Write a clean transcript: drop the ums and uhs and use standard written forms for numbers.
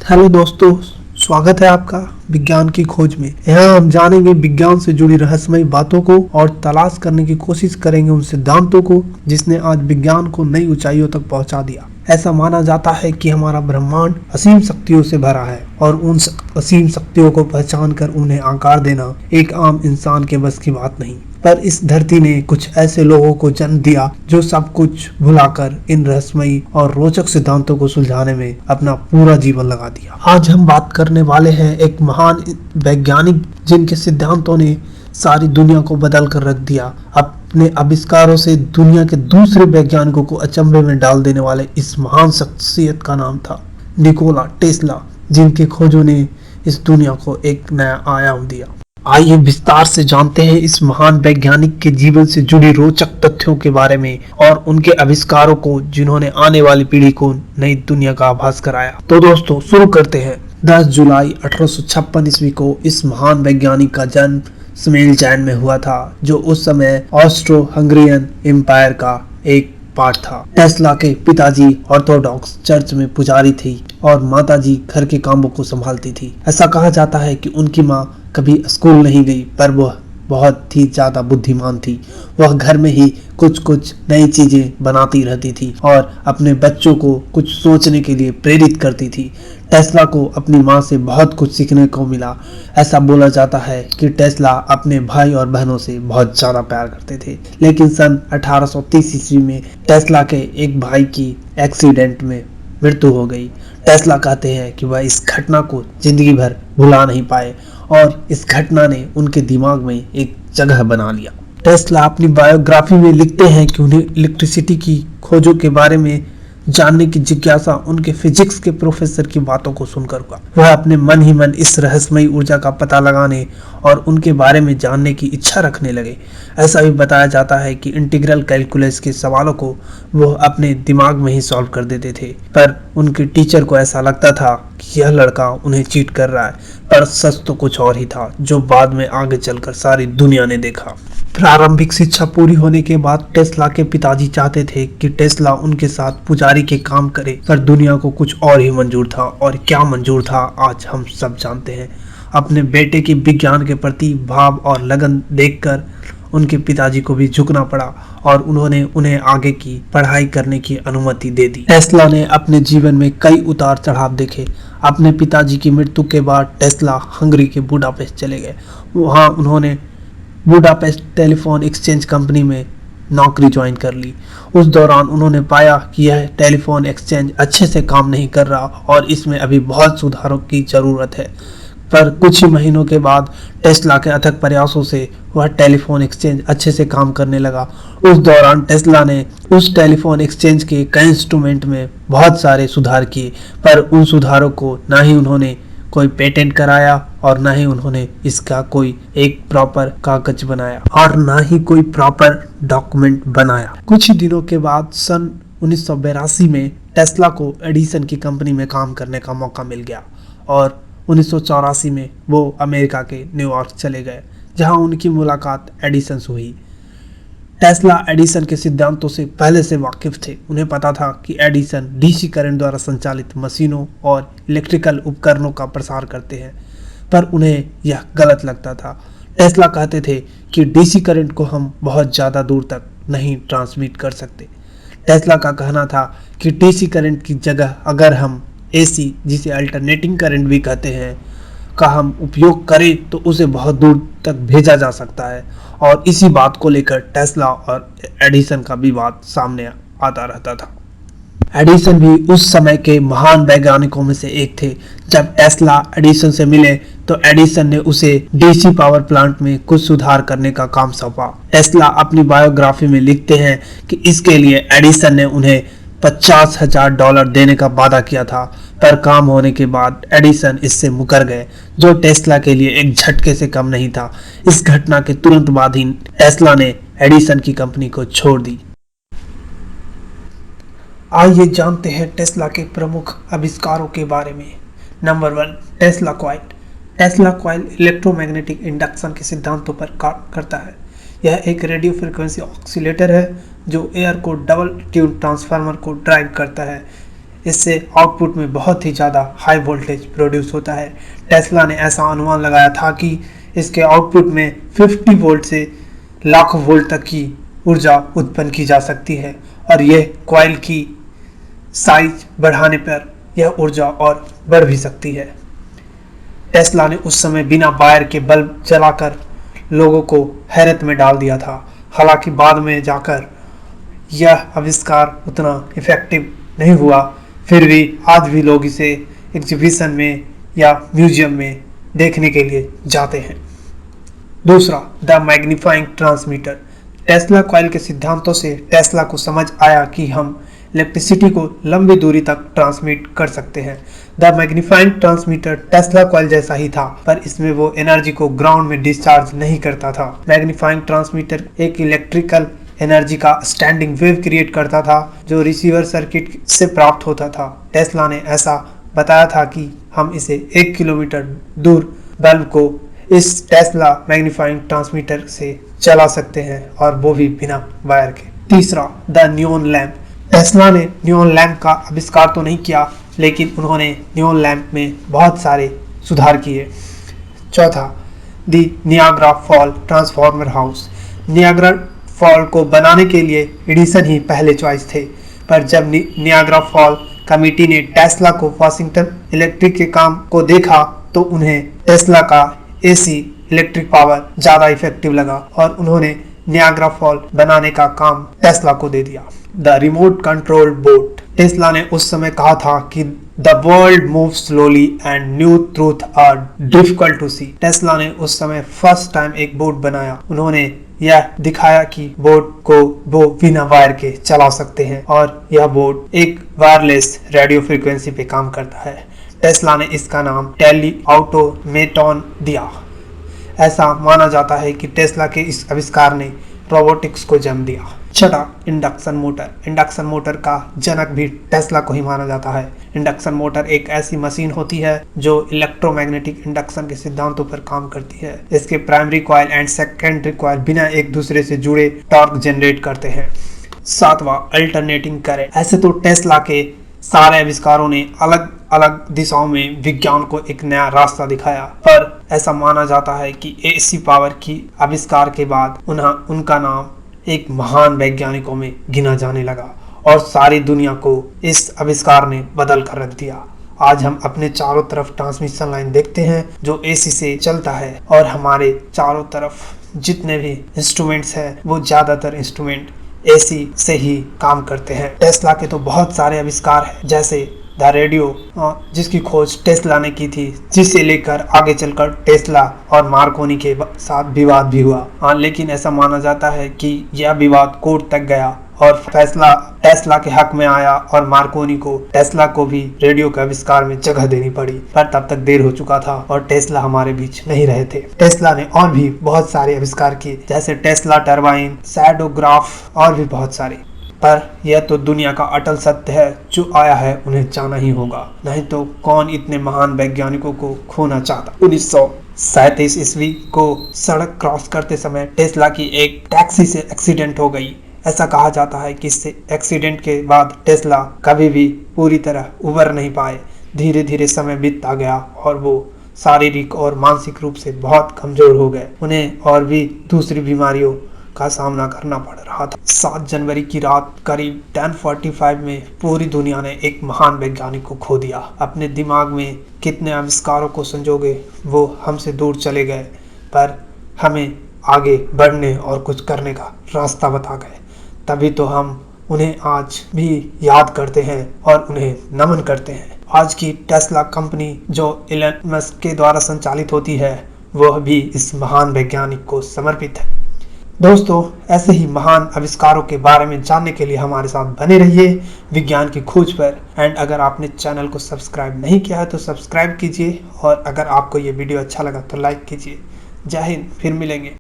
Hello दोस्तों, स्वागत है आपका विज्ञान की खोज में। यहाँ हम जानेंगे विज्ञान से जुड़ी रहस्यमयी बातों को और तलाश करने की कोशिश करेंगे उन सिद्धांतों को जिसने आज विज्ञान को नई ऊंचाइयों तक पहुंचा दिया। ऐसा माना जाता है कि हमारा ब्रह्मांड असीम शक्तियों से भरा है और उन असीम शक्तियों को पहचान कर उन्हें आकार देना एक आम इंसान के बस की बात नहीं। पर इस धरती ने कुछ ऐसे लोगों को जन्म दिया जो सब कुछ भुलाकर इन रहस्यमयी और रोचक सिद्धांतों को सुलझाने में अपना पूरा जीवन लगा दिया। आज हम बात करने वाले हैं एक महान वैज्ञानिक जिनके सिद्धांतों ने सारी दुनिया को बदल कर रख दिया। अपने आविष्कारों से दुनिया के दूसरे वैज्ञानिकों को अचंभे में डाल देने वाले इस महान शख्सियत का नाम था निकोला टेस्ला, जिनके खोजों ने इस दुनिया को एक नया आयाम दिया। आइए विस्तार से जानते हैं इस महान वैज्ञानिक के जीवन से जुड़ी रोचक तथ्यों के बारे में और उनके आविष्कारों को जिन्होंने आने वाली पीढ़ी को नई दुनिया का आभास कराया। तो दोस्तों शुरू करते हैं। 10 जुलाई 1856 ईस्वी को इस महान वैज्ञानिक का जन्म स्मेलजैन में हुआ था, जो उस समय ऑस्ट्रो हंगरियन एम्पायर का एक पार्ट था। टेस्ला के पिताजी ऑर्थोडॉक्स चर्च में पुजारी थी और माताजी घर के कामों को संभालती थी। ऐसा कहा जाता है कि उनकी माँ कभी स्कूल नहीं गई, पर वह बहुत ही ज्यादा बुद्धिमान थी। वह घर में ही कुछ कुछ नई चीजें बनाती रहती थी और अपने बच्चों को कुछ सोचने के लिए प्रेरित करती थी। टेस्ला को अपनी माँ से बहुत कुछ सीखने को मिला। ऐसा बोला जाता है कि टेस्ला अपने भाई और बहनों से बहुत ज्यादा प्यार करते थे, लेकिन सन 1830 ईस्वी में टेस्ला के एक भाई की एक्सीडेंट में मृत्यु हो गई। टेस्ला कहते हैं कि वह इस घटना को जिंदगी भर भुला नहीं पाए और इस घटना ने उनके दिमाग में एक जगह बना लिया। टेस्ला अपनी बायोग्राफी में लिखते हैं कि उन्हें इलेक्ट्रिसिटी की खोजों के बारे में जानने की जिज्ञासा उनके फिजिक्स के प्रोफेसर की बातों को सुनकर हुआ। वह अपने मन ही मन इस रहस्यमयी ऊर्जा का पता लगाने और उनके बारे में जानने की इच्छा रखने लगे। ऐसा भी बताया जाता है कि इंटीग्रल कैलकुलस के सवालों को वह अपने दिमाग में ही सॉल्व कर देते थे, पर उनके टीचर को ऐसा लगता था कि यह लड़का उन्हें चीट कर रहा है। पर सच तो कुछ और ही था, जो बाद में आगे चलकर सारी दुनिया ने देखा। प्रारंभिक शिक्षा पूरी होने के बाद टेस्ला के पिताजी चाहते थे कि टेस्ला उनके साथ पुजारी के काम करे, पर दुनिया को कुछ और ही मंजूर था। और क्या मंजूर था आज हम सब जानते हैं। अपने बेटे के विज्ञान के प्रति भाव और लगन देखकर उनके पिताजी को भी झुकना पड़ा और उन्होंने उन्हें आगे की पढ़ाई करने की अनुमति दे दी। टेस्ला ने अपने जीवन में कई उतार चढ़ाव देखे। अपने पिताजी की मृत्यु के बाद टेस्ला हंगरी के बुडापेस्ट चले गए। वहाँ उन्होंने बुडापेस्ट टेलीफोन एक्सचेंज कंपनी में नौकरी ज्वाइन कर ली। उस दौरान उन्होंने पाया कि यह टेलीफोन एक्सचेंज अच्छे से काम नहीं कर रहा और इसमें अभी बहुत सुधारों की जरूरत है। पर कुछ ही महीनों के बाद टेस्ला के अथक प्रयासों से वह टेलीफोन एक्सचेंज अच्छे से काम करने लगा। उस दौरान टेस्ला ने उस टेलीफोन एक्सचेंज के कई इंस्ट्रूमेंट में बहुत सारे सुधार किए, पर उन सुधारों को ना ही उन्होंने कोई पेटेंट कराया और ना ही उन्होंने इसका कोई एक प्रॉपर कागज बनाया और ना ही कोई प्रॉपर डॉक्यूमेंट बनाया। कुछ ही दिनों के बाद सन 1982 में टेस्ला को एडिसन की कंपनी में काम करने का मौका मिल गया और 1984 में वो अमेरिका के न्यूयॉर्क चले गए, जहां उनकी मुलाकात एडिसन से हुई। टेस्ला एडिसन के सिद्धांतों से पहले से वाकिफ थे। उन्हें पता था कि एडिसन डीसी करंट द्वारा संचालित मशीनों और इलेक्ट्रिकल उपकरणों का प्रसार करते हैं, पर उन्हें यह गलत लगता था। टेस्ला कहते थे कि डीसी करंट को हम बहुत ज़्यादा दूर तक नहीं ट्रांसमिट कर सकते। टेस्ला का कहना था कि डीसी करंट की जगह अगर हम एसी, जिसे अल्टरनेटिंग करंट भी कहते हैं, का हम उपयोग करें तो उसे बहुत दूर तक भेजा जा सकता है। और इसी बात को लेकर टेस्ला और एडिसन का विवाद सामने आता रहता था। एडिसन भी उस समय के महान वैज्ञानिकों में से एक थे। जब टेस्ला एडिसन से मिले तो एडिसन ने उसे डीसी पावर प्लांट में कुछ सुधार करने का काम सौंपा। टेस्ला अपनी बायोग्राफी में लिखते हैं कि इसके लिए एडिसन ने उन्हें $50,000 देने का वादा किया था, पर काम होने के बाद एडिसन इससे मुकर गए, जो टेस्ला के लिए एक झटके से कम नहीं था। इस घटना के तुरंत बाद ही टेस्ला ने एडिसन की कंपनी को छोड़ दी। आइए जानते हैं टेस्ला के प्रमुख आविष्कारों के बारे में। Number 1, Tesla coil. Tesla coil electromagnetic induction के सिद्धांतों पर कार्य करता है। यह एक रेडियो फ्रिक्वेंसी ऑक्सीलेटर है जो एयर को डबल ट्यून ट्रांसफार्मर को ड्राइव करता है। इससे आउटपुट में बहुत ही ज़्यादा हाई वोल्टेज प्रोड्यूस होता है। टेस्ला ने ऐसा अनुमान लगाया था कि इसके आउटपुट में 50 वोल्ट से लाखों वोल्ट तक की ऊर्जा उत्पन्न की जा सकती है और यह कॉइल की साइज बढ़ाने पर यह ऊर्जा और बढ़ भी सकती है। टेस्ला ने उस समय बिना वायर के बल्ब जलाकर लोगों को हैरत में डाल दिया था। हालांकि बाद में जाकर यह आविष्कार उतना इफेक्टिव नहीं हुआ, फिर भी आज भी लोग इसे एग्जीबिशन में या म्यूजियम में देखने के लिए जाते हैं। दूसरा, the magnifying transmitter. Tesla coil के सिद्धांतों से टेस्ला को समझ आया कि हम इलेक्ट्रिसिटी को लंबी दूरी तक ट्रांसमिट कर सकते हैं। The magnifying transmitter Tesla coil जैसा ही था, पर इसमें वो एनर्जी को ग्राउंड में डिस्चार्ज नहीं करता था। मैग्नीफाइंग ट्रांसमीटर एक इलेक्ट्रिकल एनर्जी का स्टैंडिंग वेव क्रिएट करता था जो रिसीवर सर्किट से प्राप्त होता था। टेस्ला ने ऐसा बताया था कि हम इसे 1 किलोमीटर दूर बल्ब को इस टेस्ला मैग्नीफाइंग ट्रांसमीटर से चला सकते हैं और वो भी बिना वायर के। तीसरा, द नियॉन लैंप। टेस्ला ने नियॉन लैंप का आविष्कार तो नहीं किया, लेकिन उन्होंने नियॉन लैंप में बहुत सारे सुधार किए। चौथा, the Niagara fall transformer house. Niagara fall को बनाने के लिए एडिसन ही पहले चॉइस थे, पर जब नियाग्रा फॉल कमेटी ने टेस्ला को वाशिंगटन इलेक्ट्रिक के काम को देखा तो उन्हें टेस्ला का एसी इलेक्ट्रिक पावर ज़्यादा इफेक्टिव लगा और उन्होंने नियाग्रा फॉल बनाने का काम टेस्ला को दे दिया। The remote controlled boat. Tesla ने उस समय कहा था कि the world move slowly and new truth are difficult to see. Tesla ने उस समय फर्स्ट टाइम एक बोट बनाया। उन्होंने यह दिखाया कि बोट को वो बिना वायर के चला सकते हैं और यह बोट एक वायरलेस रेडियो फ्रीक्वेंसी पे काम करता है। टेस्ला ने इसका नाम टेली ऑटोमेटॉन दिया। ऐसा माना जाता है कि टेस्ला के इस आविष्कार ने रोबोटिक्स को जन्म दिया। छठा, इंडक्शन मोटर। इंडक्शन मोटर का जनक भी टेस्ला को ही माना जाता है। इंडक्शन मोटर एक ऐसी मशीन होती है जो इलेक्ट्रोमैग्नेटिक इंडक्शन के सिद्धांतों पर काम करती है। इसके primary coil and secondary coil बिना एक दूसरे से जुड़े टॉर्क जनरेट करते हैं। सातवां, अल्टरनेटिंग करंट। ऐसे तो टेस्ला के सारे आविष्कारों ने अलग अलग दिशाओं में विज्ञान को एक नया रास्ता दिखाया, पर ऐसा माना जाता है कि एसी पावर की आविष्कार के बाद उनका नाम एक महान वैज्ञानिकों में गिना जाने लगा और सारी दुनिया को इस आविष्कार ने बदल कर रख दिया। आज हम अपने चारों तरफ ट्रांसमिशन लाइन देखते हैं जो एसी से चलता है और हमारे चारों तरफ जितने भी इंस्ट्रूमेंट्स हैं वो ज्यादातर इंस्ट्रूमेंट एसी से ही काम करते हैं। टेस्ला के तो बहुत सारे आविष्कार हैं, जैसे द रेडियो जिसकी खोज टेस्ला ने की थी, जिसे लेकर आगे चलकर टेस्ला और मार्कोनी के साथ विवाद भी हुआ। लेकिन ऐसा माना जाता है कि यह विवाद कोर्ट तक गया और फैसला टेस्ला के हक में आया और मार्कोनी को टेस्ला को भी रेडियो के आविष्कार में जगह देनी पड़ी, पर तब तक देर हो चुका था और टेस्ला हमारे बीच नहीं रहे थे। टेस्ला ने और भी बहुत सारे आविष्कार किए, जैसे टेस्ला टरबाइन, सैडोग्राफ और भी बहुत सारे। पर यह तो दुनिया का अटल सत्य है, जो आया है उन्हें जाना ही होगा, नहीं तो कौन इतने महान वैज्ञानिकों को खोना चाहता। 1937 ईस्वी को सड़क क्रॉस करते समय टेस्ला की एक टैक्सी से एक्सीडेंट हो गई। ऐसा कहा जाता है कि इस एक्सीडेंट के बाद टेस्ला कभी भी पूरी तरह उबर नहीं पाए। धीरे धीरे समय बीतता गया और वो शारीरिक और मानसिक रूप से बहुत कमजोर हो गए। उन्हें और भी दूसरी बीमारियों का सामना करना पड़ रहा था। 7 जनवरी की रात करीब 10:45 में पूरी दुनिया ने एक महान वैज्ञानिक को खो दिया। अपने दिमाग में कितने आविष्कारों को संजोगे वो हमसे दूर चले गए, पर हमें आगे बढ़ने और कुछ करने का रास्ता बता गए। तभी तो हम उन्हें आज भी याद करते हैं और उन्हें नमन करते हैं। आज की टेस्ला कंपनी जो एलन मस्क के द्वारा संचालित होती है, वह भी इस महान वैज्ञानिक को समर्पित है। दोस्तों, ऐसे ही महान आविष्कारों के बारे में जानने के लिए हमारे साथ बने रहिए विज्ञान की खोज पर। एंड अगर आपने चैनल को सब्सक्राइब नहीं किया है तो सब्सक्राइब कीजिए और अगर आपको ये वीडियो अच्छा लगा तो लाइक कीजिए। जय हिंद, फिर मिलेंगे।